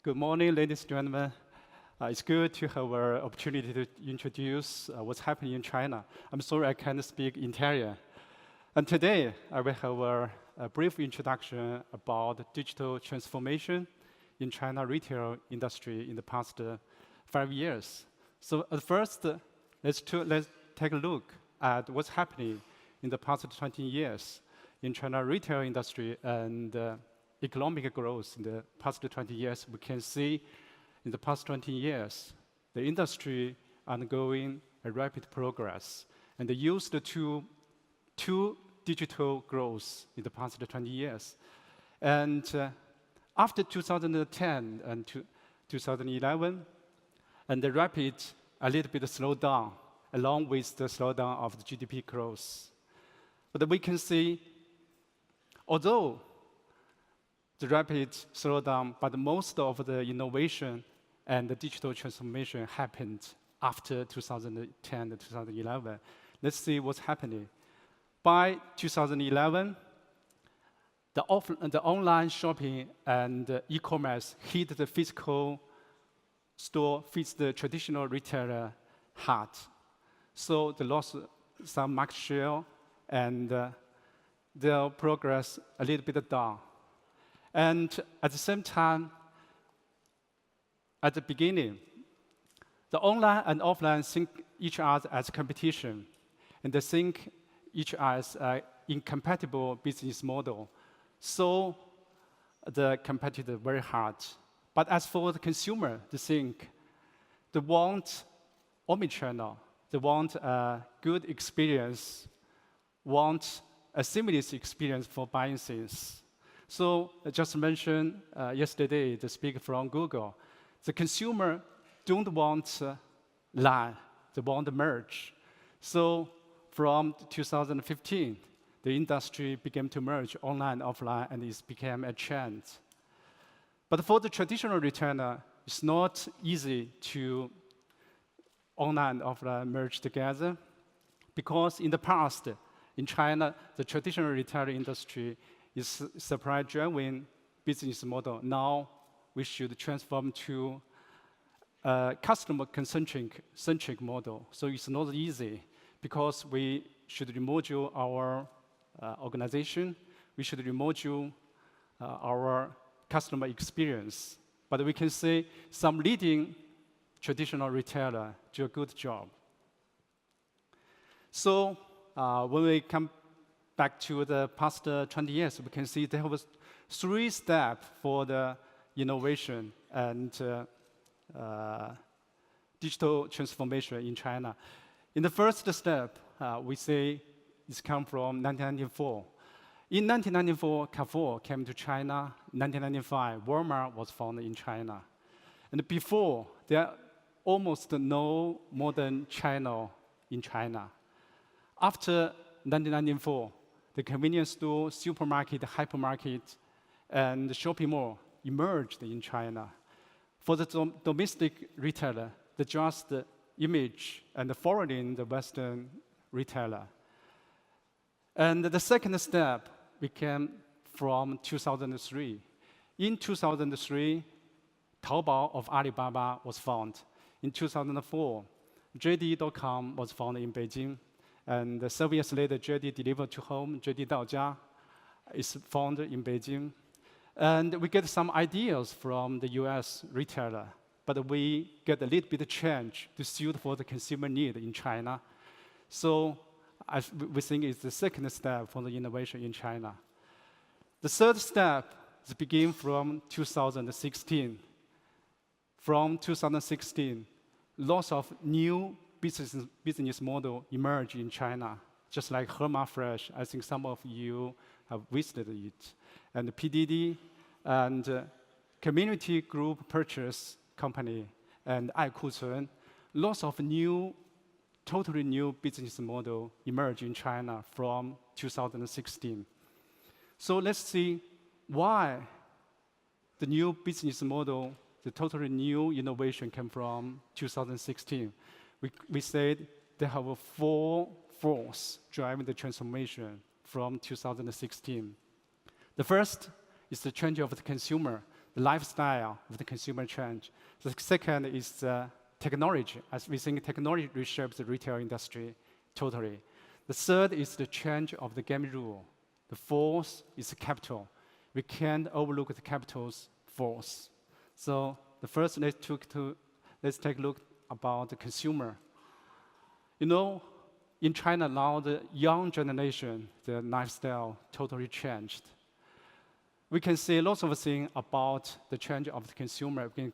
Good morning, ladies and gentlemen. It's good to have an opportunity to introduce what's happening in China. I'm sorry I can't speak Italian. And today, I will have a brief introduction about digital transformation in China retail industry in the past 5 years. So at first, let's take a look at what's happening in the past 20 years in China retail industry and economic growth in the past 20 years. We can see in the past 20 years, the industry undergoing a rapid progress, and they used two digital growth in the past 20 years. And after 2010 and 2011, and the rapid, a little bit slowed down, along with the slowdown of the GDP growth. But we can see, although the rapid slowdown, but most of the innovation and the digital transformation happened after 2010 and 2011. Let's see what's happening. By 2011, the online shopping and e-commerce hit the physical store, hit the traditional retailer hard. So they lost some market share and their progress a little bit down. And at the same time, at the beginning, the online and offline think each other as competition, and they think each other as an incompatible business model. So the competitor very hard. But as for the consumer, they think they want omnichannel, they want a good experience, want a seamless experience for buying things. So I just mentioned yesterday, the speaker from Google, the consumer don't want lie, they want merge. So from 2015, the industry began to merge online and offline, and it became a trend. But for the traditional retailer, it's not easy to online and offline merge together, because in the past, in China, the traditional retail industry is supply-driven business model. Now we should transform to a customer-centric model. So it's not easy, because we should remodule our organization, we should remodule our customer experience. But we can say some leading traditional retailer do a good job. So when we come back to the past 20 years, we can see there was 3 steps for the innovation and digital transformation in China. In the first step, we say it's come from 1994. In 1994, Carrefour came to China. In 1995, Walmart was founded in China. And before, there are almost no modern channel in China. After 1994, the convenience store, supermarket, hypermarket, and shopping mall emerged in China. For the domestic retailer, they just image and forwarding the Western retailer. And the second step became from 2003. In 2003, Taobao of Alibaba was founded. In 2004, JD.com was founded in Beijing. And 7 years later, JD delivered to home, JD Daojia is founded in Beijing. And we get some ideas from the US retailer, but we get a little bit of change to suit for the consumer need in China. So we think it's the second step for the innovation in China. The third step is begin from 2016. From 2016, lots of new business model emerge in China, just like Hema Fresh. I think some of you have visited it. And PDD and community group purchase company and Aikucun, lots of totally new business model emerge in China from 2016. So let's see why the new business model, the totally new innovation came from 2016. We said they have 4 forces driving the transformation from 2016. The first is the change of the consumer. the lifestyle of the consumer change. The second is technology, as we think technology reshapes the retail industry totally. The third is the change of the game rule. The fourth is capital. We can't overlook the capital's force. So the first, let's take a look about the consumer. You know, in China now, the young generation, their lifestyle totally changed. We can say lots of things about the change of the consumer. We can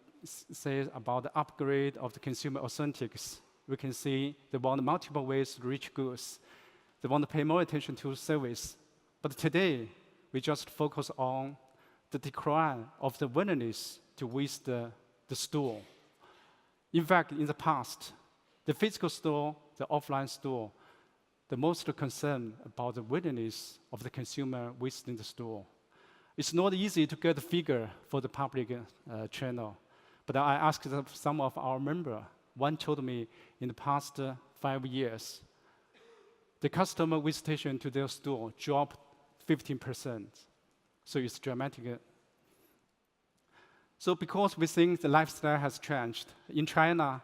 say about the upgrade of the consumer authentics. We can see they want multiple ways to reach goods. They want to pay more attention to service. But today, we just focus on the decline of the willingness to visit the store. In fact, in the past, the physical store, the offline store, the most concern about the willingness of the consumer visiting the store. It's not easy to get a figure for the public channel. But I asked some of our members. One told me in the past 5 years, the customer visitation to their store dropped 15%. So it's dramatic. So because we think the lifestyle has changed, in China,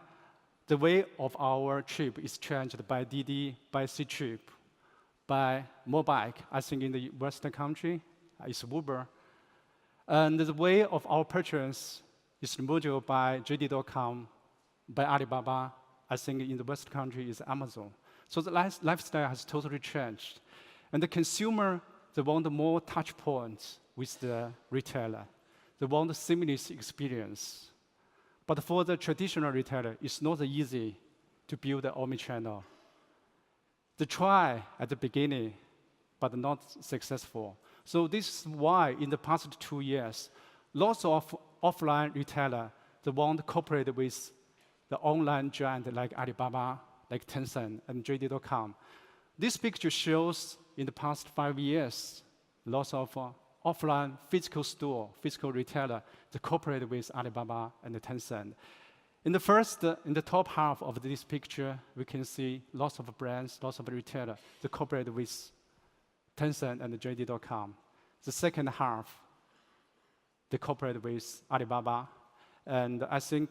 the way of our trip is changed by Didi, by Ctrip, by Mobike. I think in the Western country, it's Uber. And the way of our purchase is modeled by JD.com, by Alibaba. I think in the Western country is Amazon. So the lifestyle has totally changed. And the consumer, they want more touch points with the retailer. They want a seamless experience. But for the traditional retailer, it's not easy to build an omnichannel. They try at the beginning, but not successful. So this is why in the past 2 years, lots of offline retailers, they want to cooperate with the online giant like Alibaba, like Tencent, and JD.com. This picture shows in the past 5 years, lots of offline physical store, physical retailer, they cooperate with Alibaba and Tencent. In the top half of this picture, we can see lots of brands, lots of retailers, they cooperate with Tencent and JD.com. The second half, they cooperate with Alibaba. And I think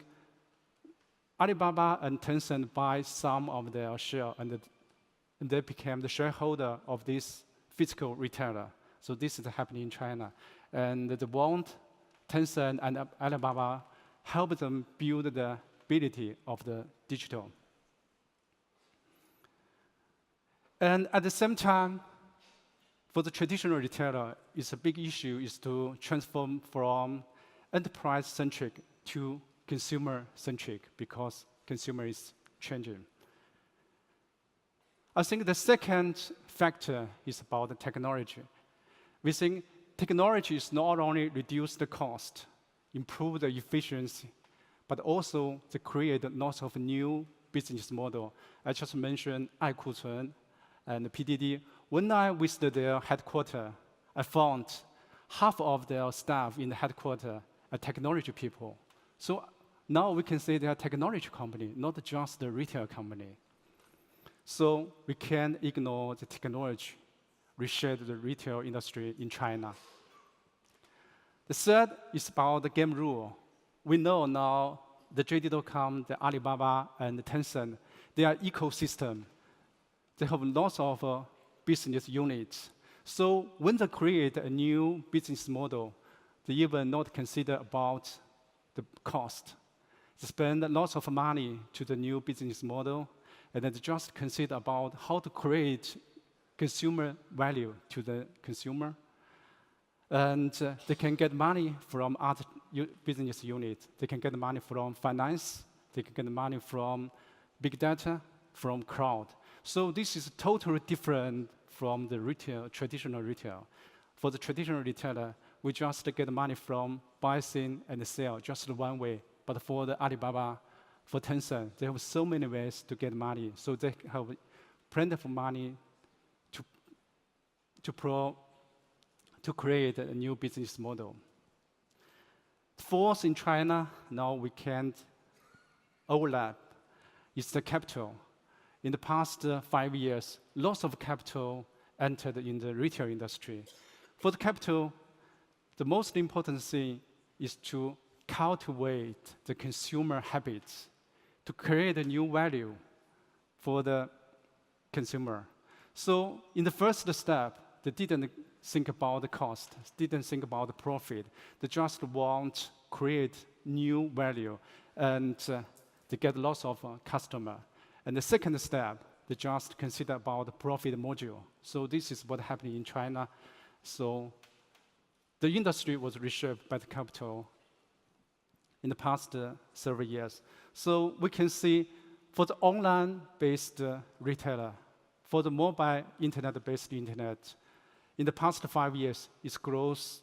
Alibaba and Tencent buy some of their share, and they became the shareholder of this physical retailer. So this is happening in China. And they want Tencent and Alibaba help them build the ability of the digital. And at the same time, for the traditional retailer, it's a big issue is to transform from enterprise-centric to consumer-centric because consumer is changing. I think the second factor is about the technology. We think technology is not only reduce the cost, improve the efficiency, but also to create lots of new business model. I just mentioned 爱库存 and PDD. When I visited their headquarters, I found half of their staff in the headquarters are technology people. So now we can say they are a technology company, not just a retail company. So we can't ignore the technology reshape the retail industry in China. The third is about the game rule. We know now the JD.com, the Alibaba, and the Tencent, they are ecosystem. They have lots of business units. So when they create a new business model, they even not consider about the cost. They spend lots of money to the new business model, and then they just consider about how to create consumer value to the consumer. And they can get money from other business units. They can get money from finance. They can get money from big data, from cloud. So this is totally different from the traditional retail. For the traditional retailer, we just get money from buying and sell, just one way. But for the Alibaba, for Tencent, they have so many ways to get money. So they have plenty of money to create a new business model. Fourth, in China, now we can't overlap, is the capital. In the past 5 years, lots of capital entered in the retail industry. For the capital, the most important thing is to cultivate the consumer habits, to create a new value for the consumer. So in the first step, they didn't think about the cost, didn't think about the profit. They just want to create new value, and they get lots of customer. And the second step, they just consider about the profit module. So this is what happened in China. So the industry was reshaped by the capital in the past several years. So we can see for the online-based retailer, for the mobile internet-based internet, in the past 5 years, its growth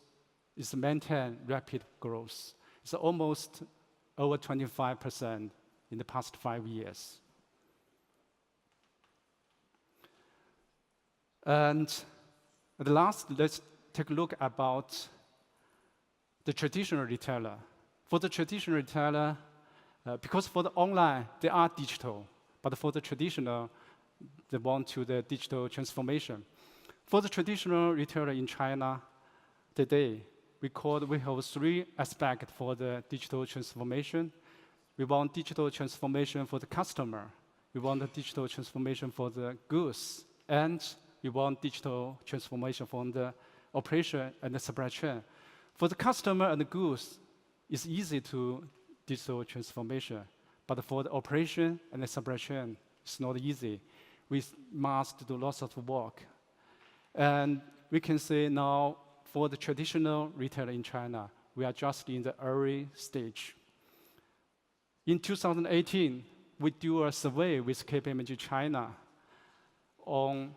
is maintained rapid growth. It's almost over 25% in the past 5 years. And at last, let's take a look about the traditional retailer. For the traditional retailer, because for the online, they are digital, but for the traditional, they want to the digital transformation. For the traditional retailer in China today, we have 3 aspects for the digital transformation. We want digital transformation for the customer. We want the digital transformation for the goods. And we want digital transformation from the operation and the supply chain. For the customer and the goods, it's easy to digital transformation. But for the operation and the supply chain, it's not easy. We must do lots of work. And we can say now, for the traditional retailer in China, we are just in the early stage. In 2018, we do a survey with KPMG China on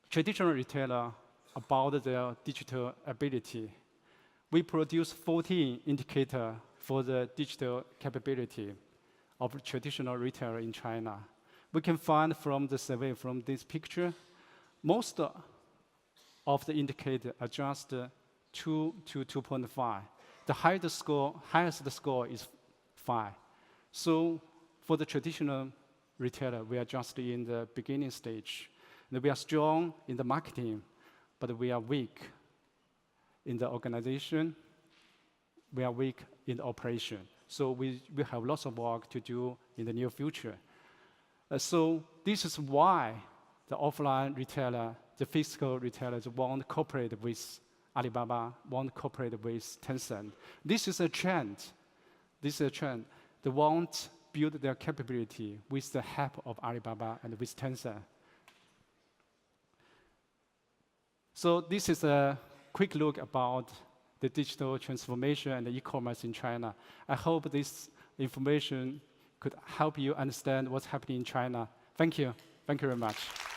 traditional retailer about their digital ability. We produce 14 indicators for the digital capability of traditional retailer in China. We can find from the survey, from this picture, most of the indicators are just 2 to 2.5. The highest score is 5. So for the traditional retailer, we are just in the beginning stage. And we are strong in the marketing, but we are weak in the organization. We are weak in the operation. So we have lots of work to do in the near future. So this is why the offline retailer, the physical retailers want to cooperate with Alibaba, want to cooperate with Tencent. This is a trend. This is a trend. They want to build their capability with the help of Alibaba and with Tencent. So this is a quick look about the digital transformation and the e-commerce in China. I hope this information could help you understand what's happening in China. Thank you. Thank you very much.